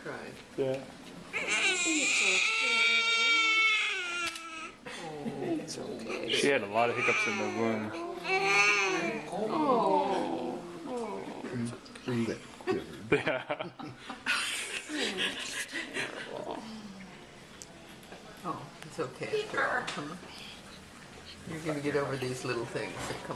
cried. Yeah. It's okay. She had a lot of hiccups in the womb. Oh. Her lip quivered. Yeah. Oh, it's okay. After all. You're going to get over these little things that come